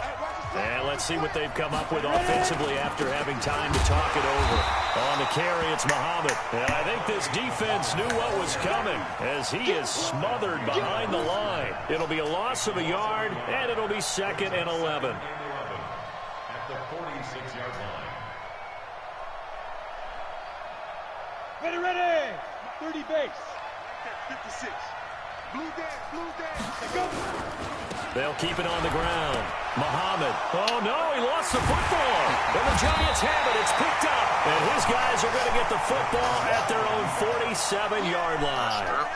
And let's see what they've come up with offensively after having time to talk it over. On the carry, it's Muhammad. And I think this defense knew what was coming as he is smothered behind the line. It'll be a loss of a yard, and it'll be 2nd and 11. At the 46-yard line. Ready! 30 base. 56. Blue dance. Go. They'll keep it on the ground. Muhammad. Oh, no, he lost the football. And the Giants have it. It's picked up. And his guys are going to get the football at their own 47-yard line.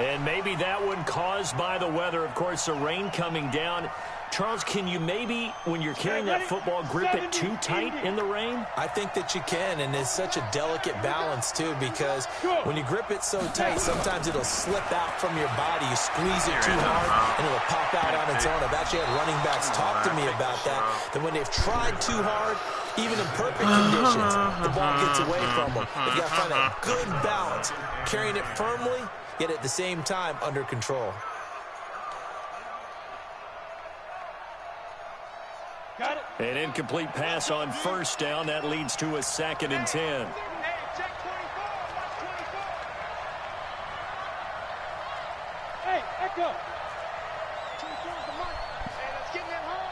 And maybe that one caused by the weather. Of course, the rain coming down. Charles, can you maybe, when you're carrying that football, grip it too tight in the rain? I think that you can, and it's such a delicate balance, too, because when you grip it so tight, sometimes it'll slip out from your body. You squeeze it too hard, and it'll pop out on its own. I've actually had running backs talk to me about that when they've tried too hard, even in perfect conditions, the ball gets away from them. They've got to find a good balance, carrying it firmly, yet at the same time under control. Got it. An incomplete pass on 1st down. That leads to a 2nd and 10. Hey, check 24. Watch 24. Hey, Echo. 24 is the mark. Hey, let's get in that hole.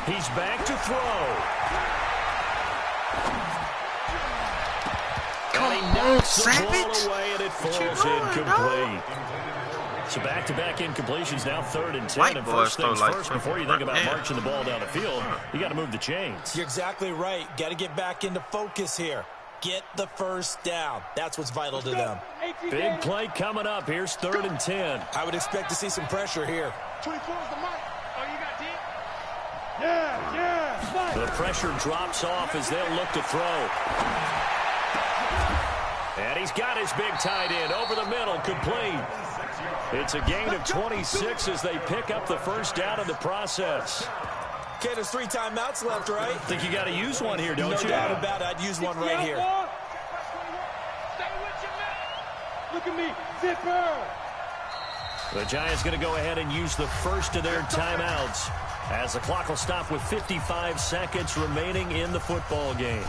He's back to throw. And he knocks the ball away, and it falls incomplete. So back-to-back incompletions, now 3rd and 10. And first things first, before you think about marching the ball down the field, you got to move the chains. You're exactly right. Got to get back into focus here. Get the first down. That's what's vital to them. Big play coming up. Here's 3rd and 10. I would expect to see some pressure here. 24 is the mic. Oh, you got deep? Yeah. The pressure drops off as they'll look to throw. And he's got his big tight end over the middle, complete. It's a gain of 26 as they pick up the first down in the process. Okay, there's 3 timeouts left, right? I think you got to use one here, don't you? No doubt about it. I'd use one right here. Stay with your man. Look at me. Zipper. The Giants going to go ahead and use the first of their timeouts as the clock will stop with 55 seconds remaining in the football game.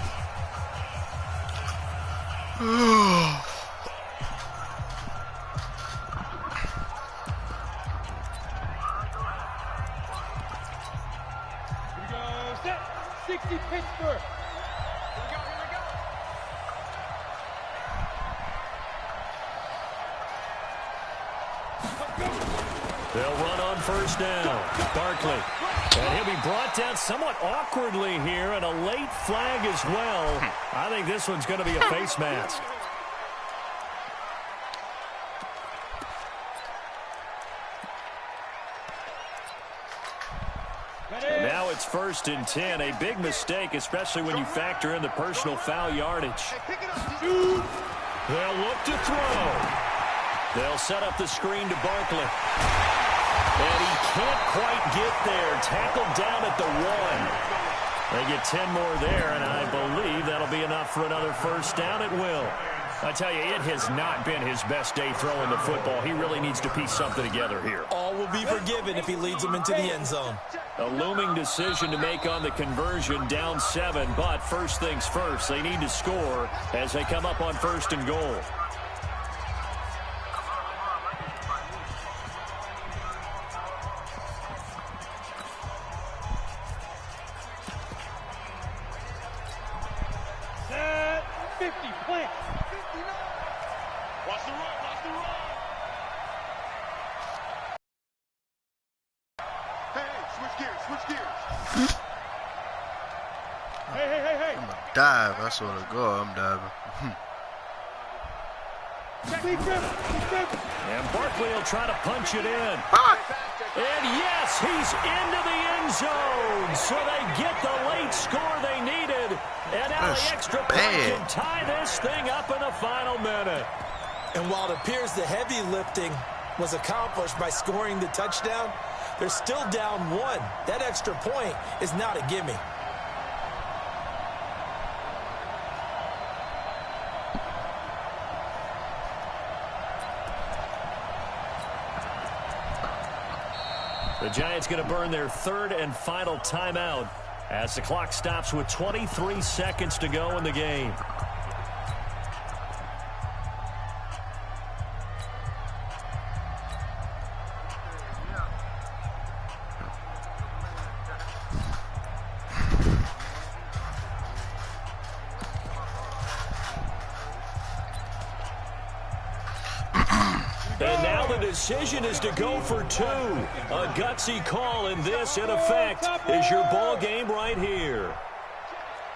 Here we go. Set. 60 Pittsburgh. Here we go. They'll run on first down. Barkley. And he'll be brought down somewhat awkwardly here, and a late flag as well. I think this one's going to be a face mask. Now it's 1st and 10. A big mistake, especially when you factor in the personal foul yardage. They'll look to throw. They'll set up the screen to Barkley. And he can't quite get there. Tackled down at the 1. They get 10 more there, and I believe that'll be enough for another first down. It will. I tell you, it has not been his best day throwing the football. He really needs to piece something together here. All will be forgiven if he leads them into the end zone. A looming decision to make on the conversion, down 7, but first things first, they need to score as they come up on 1st and goal. Set 50, plant. 59. Watch the run, watch the run. Switch gears. Hey. I'm going to dive. I saw the go. I'm diving. And Barkley will try to punch it in. And yes, he's into the end zone. So they get the late score they needed. And now the extra point can tie this thing up in the final minute. And while it appears the heavy lifting was accomplished by scoring the touchdown, they're still down 1. That extra point is not a gimme. The Giants going to burn their 3rd and final timeout as the clock stops with 23 seconds to go in the game. And now the decision is to go for 2. A gutsy call, and this, in effect, is your ball game right here.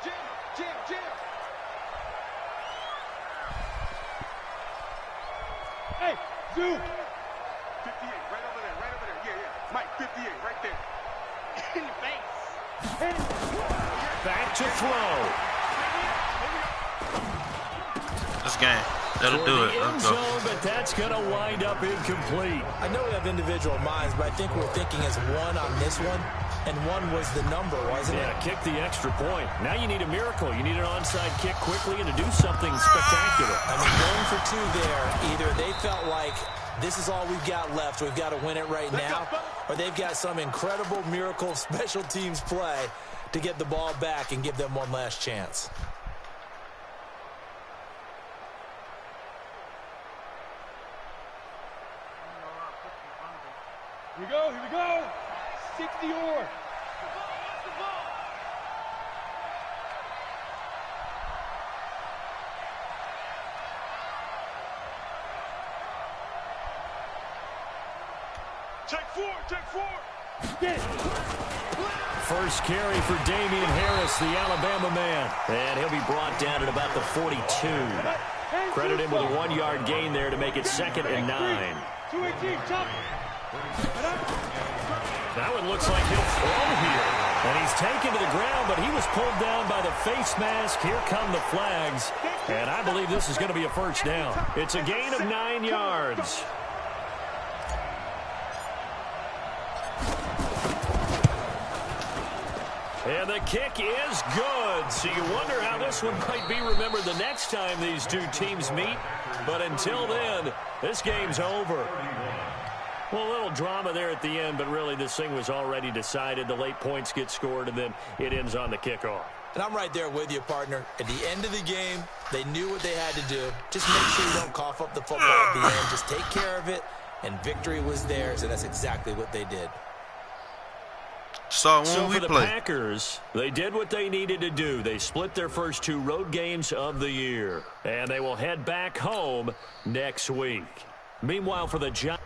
Jim. Hey, Zoo. 58, right over there. Yeah. Mike, 58, right there. In the face. Back to throw. This game. That'll do it. Let's go. But that's going to wind up incomplete. I know we have individual minds, but I think we're thinking as 1 on this one, and 1 was the number, wasn't it? Yeah, kick the extra point. Now you need a miracle. You need an onside kick quickly and to do something spectacular. I mean, going for 2 there, either they felt like this is all we've got left, we've got to win it right now, or they've got some incredible miracle special teams play to get the ball back and give them one last chance. Here we go. 60 or. Take four. Get it. First carry for Damian Harris, the Alabama man. And he'll be brought down at about the 42. Credit him with a 1-yard gain there to make it 2nd and 9. 218, chop. That one looks like he'll throw here. And he's taken to the ground, but he was pulled down by the face mask. Here come the flags. And I believe this is going to be a first down. It's a gain of 9 yards. And the kick is good. So you wonder how this one might be remembered the next time these two teams meet. But until then, this game's over. Well, a little drama there at the end, but really this thing was already decided. The late points get scored, and then it ends on the kickoff. And I'm right there with you, partner. At the end of the game, they knew what they had to do. Just make sure you don't cough up the football at the end. Just take care of it, and victory was theirs, and that's exactly what they did. So for the Packers, they did what they needed to do. They split their first 2 road games of the year, and they will head back home next week. Meanwhile, for the Giants.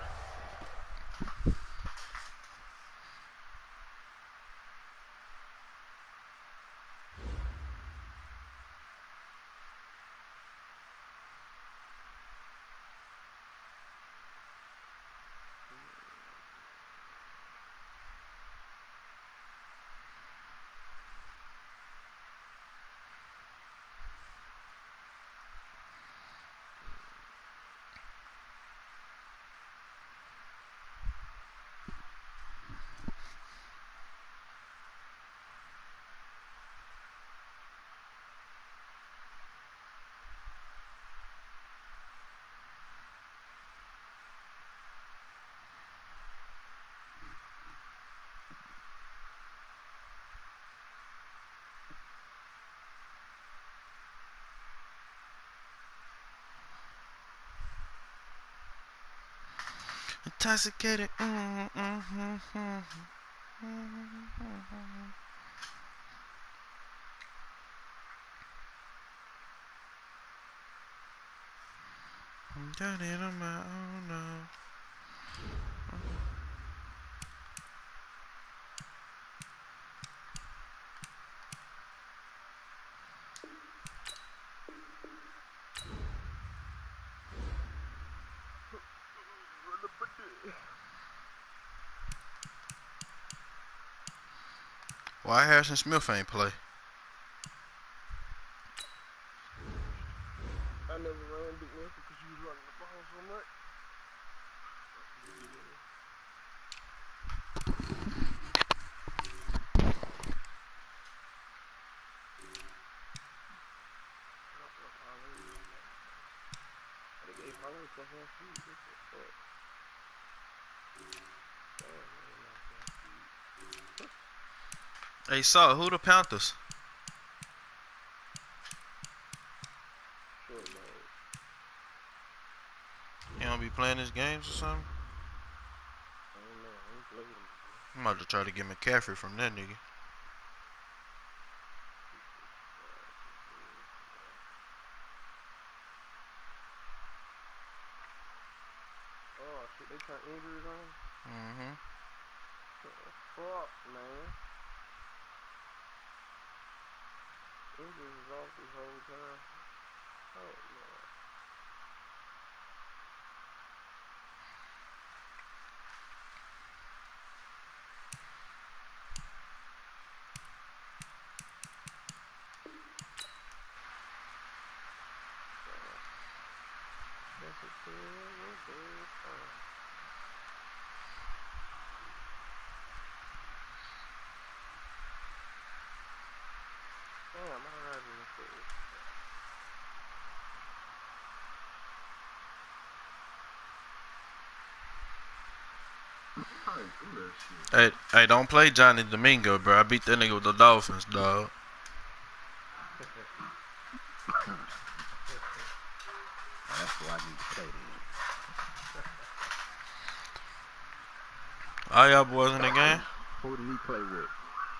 Intoxicated. Done it on my own now. Why Harrison Smith ain't play? I never ran big man because you was running the ball so much. Hey, saw who the Panthers? You don't be playing these games or something? I don't know. I ain't played them. I'm about to try to get McCaffrey from that nigga. Oh shit, they turn injuries on? Mm-hmm. Fuck, man. Injuries is off this whole time. Oh, Lord. That's a terrible time. Damn, I heard you say this. Hey, don't play Johnny Domingo, bro. I beat that nigga with the Dolphins, dog. That's why I need to play then. All y'all boys in the game? Who did he play with?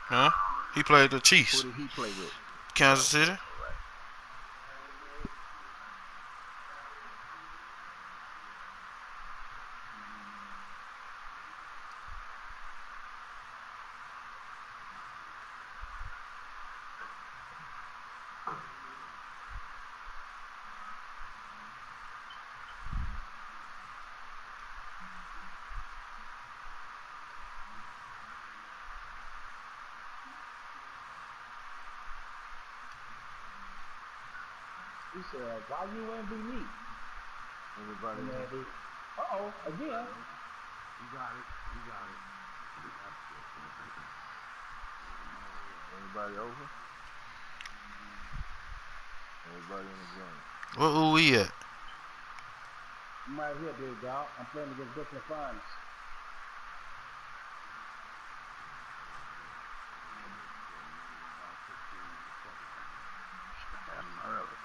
Huh? He played the Who Chiefs. did he play with? Kansas City. All right. He said, why you ain't be me? Everybody. Uh-oh, again. You got it. You got it. Everybody over? Everybody in the game. Where we at? I'm right here, big dog. I'm playing against Brooklyn Finals. Early.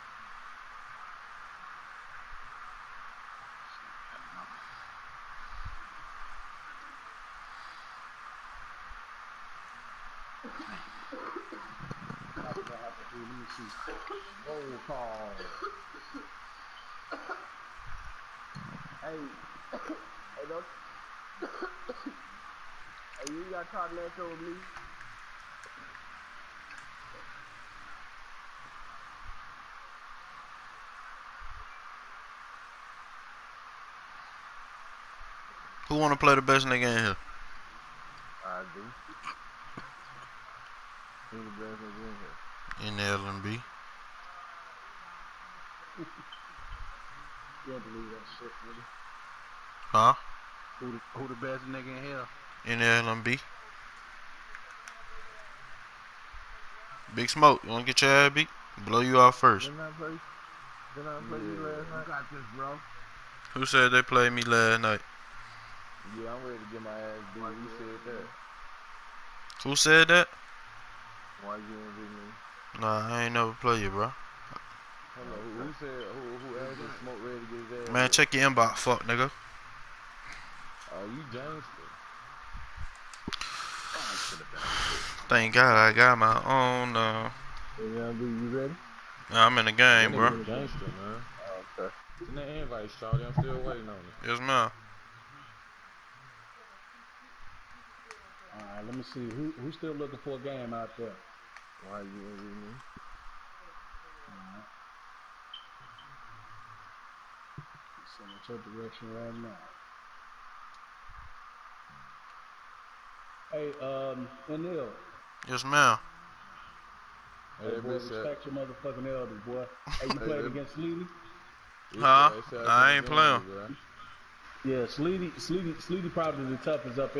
That's what I have to do. Let me see. Roll call. Hey, hey, don't. Hey, you got talking that shit with me? Who wanna play the best nigga in here? I do. Who the best nigga in here? In the L&B. Can't believe that shit, nigga. Huh? Who the best nigga in here? In the L&B. Big Smoke, you wanna get your ass beat? Blow you out first. Didn't I play you last night? You got this, bro. Who said they played me last night? Yeah, I'm ready to get my ass beat. Who said that? Who said that? Why you ain't beat me? Nah, I ain't never play you, bro. Hold on, who said, who asked if Smoke ready to get his ass Man, beat? check your inbox, fuck nigga. Oh, you gangster. Thank God I got my own. Yeah, you ready? I'm in the game, bro. Gangster, man. Oh, okay. Send that invite, shawty. I'm still waiting on it. Yes, ma'am. All right, let me see. Who's still looking for a game out there? Why you and me? All right. Send it your direction right now. Hey, Anil. Yes, ma'am. Hey, boy, respect your motherfucking elders, boy. Hey, you played against Sleety? Huh? I ain't playing. Yeah, Sleety probably the toughest up